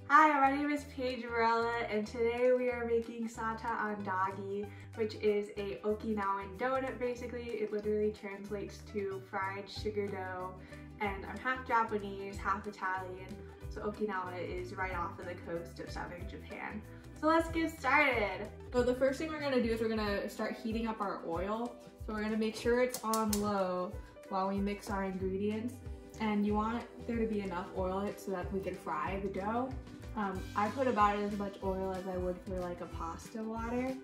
Hi, my name is Paige Varela, and today we are making Sata Andagi, which is a Okinawan donut basically. It literally translates to fried sugar dough, and I'm half Japanese, half Italian, so Okinawa is right off of the coast of southern Japan. So let's get started. So the first thing we're gonna do is we're gonna start heating up our oil. So we're gonna make sure it's on low while we mix our ingredients. And you want there to be enough oil in it so that we can fry the dough. I put about as much oil as I would for like a pasta water.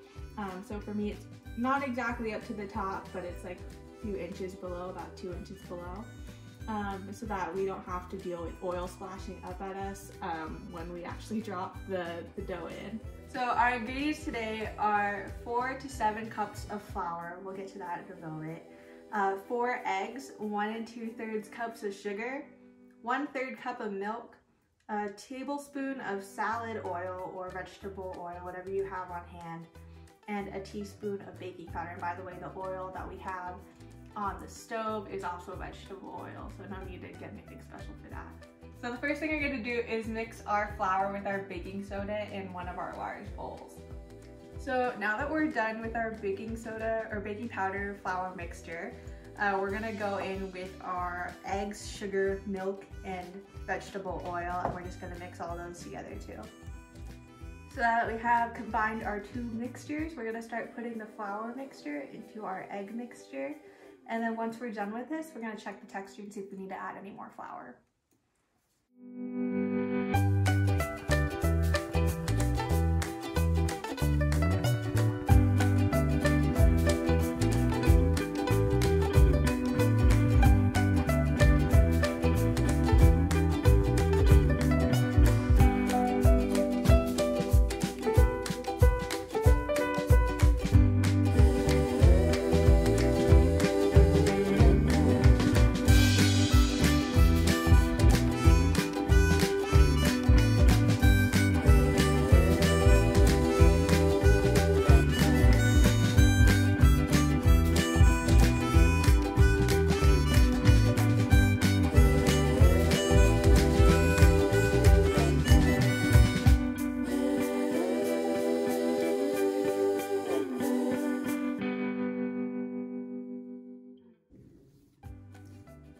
So for me it's not exactly up to the top, but it's like a few inches below, about 2 inches below. So that we don't have to deal with oil splashing up at us when we actually drop the dough in. So our ingredients today are 4 to 7 cups of flour. We'll get to that in a moment. 4 eggs, 1 2/3 cups of sugar, 1/3 cup of milk, a tablespoon of salad oil or vegetable oil, whatever you have on hand, and a teaspoon of baking powder. And by the way, the oil that we have on the stove is also vegetable oil, so no need to get anything special for that. So the first thing we're going to do is mix our flour with our baking soda in one of our large bowls. So now that we're done with our baking soda or baking powder flour mixture, we're gonna go in with our eggs, sugar, milk, and vegetable oil, and we're just gonna mix all those together too. So now that we have combined our 2 mixtures, we're gonna start putting the flour mixture into our egg mixture. And then once we're done with this, we're gonna check the texture and see if we need to add any more flour.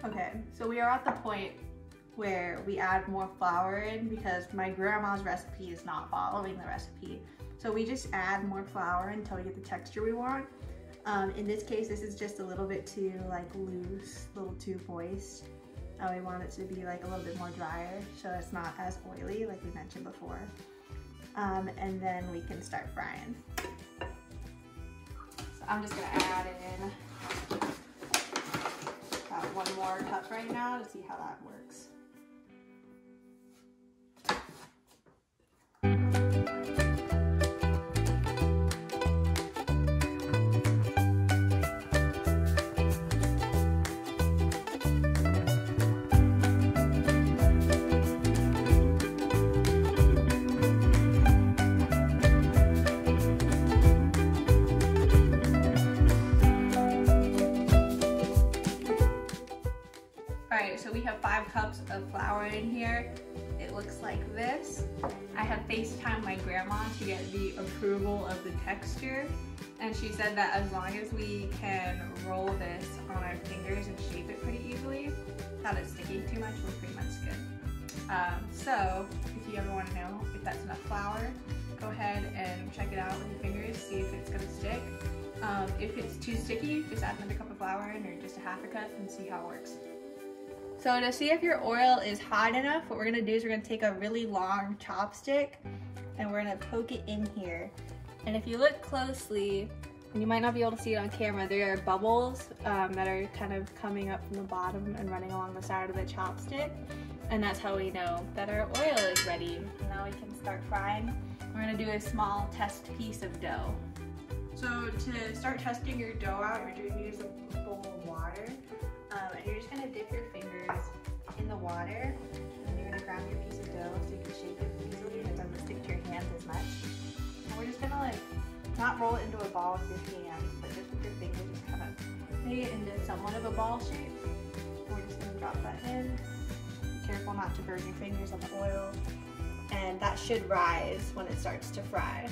Okay, so we are at the point where we add more flour in because my grandma's recipe is not following the recipe. So we just add more flour until we get the texture we want. In this case, this is just a little bit too like loose, a little too moist. We want it to be like a little bit more drier so it's not as oily like we mentioned before. And then we can start frying. So I'm just gonna add in 1 more cup right now to see how that works. Alright, so we have 5 cups of flour in here. It looks like this. I have FaceTimed my grandma to get the approval of the texture, and she said that as long as we can roll this on our fingers and shape it pretty easily, without it sticking too much, we're pretty much good. So if you ever want to know if that's enough flour, go ahead and check it out with your fingers, see if it's going to stick. If it's too sticky, just add another cup of flour in, or just a half a cup, and see how it works. So to see if your oil is hot enough, what we're gonna do is we're gonna take a really long chopstick and we're gonna poke it in here. And if you look closely, and you might not be able to see it on camera, there are bubbles that are kind of coming up from the bottom and running along the side of the chopstick. And that's how we know that our oil is ready. Now we can start frying. We're gonna do a small test piece of dough. So to start testing your dough out, you're gonna use a bowl of water. And you're just gonna dip your fingers in the water, and you're gonna grab your piece of dough so you can shape it easily and it doesn't stick to your hands as much. And we're just gonna like, not roll it into a ball with your hands, but just with your fingers, just kind of make it into somewhat of a ball shape. And we're just gonna drop that in. Be careful not to burn your fingers on the oil. And should rise when it starts to fry.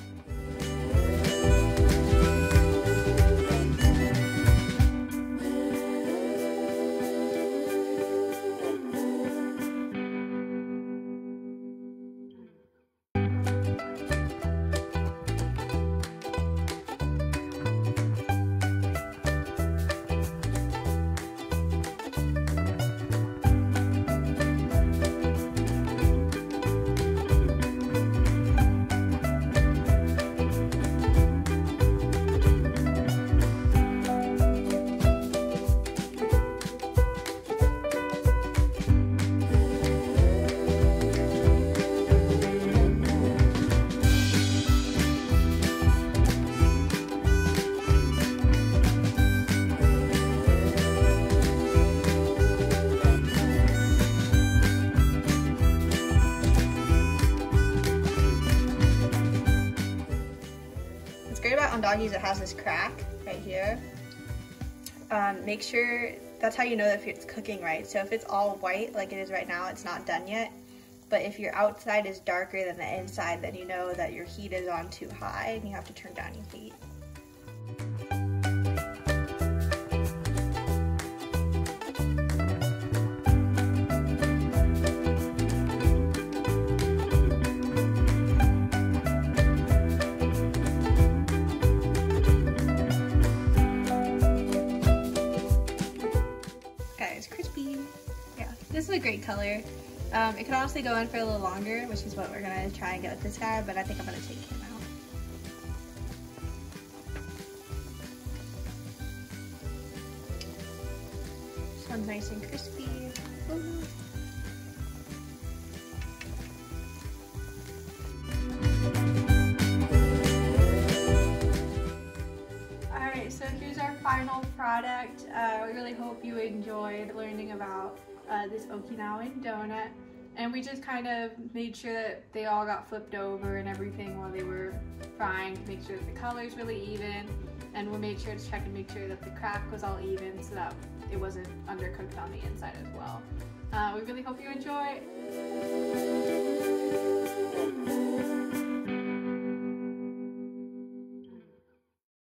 What's great about andagi is it has this crack right here. Make sure, that's how you know if it's cooking right. So if it's all white like it is right now, it's not done yet. But if your outside is darker than the inside, then you know that your heat is on too high and you have to turn down your heat. This is a great color. It could honestly go in for a little longer, which is what we're gonna try and get with this guy, but I think I'm gonna take him out. This one's nice and crispy. Ooh. Alright, so here's our final product. We really hope you enjoyed learning about this Okinawan donut, and we just kind of made sure that they all got flipped over and everything while they were frying to make sure that the color's really even, and we made sure to check and make sure that the crack was all even so that it wasn't undercooked on the inside as well. We really hope you enjoy.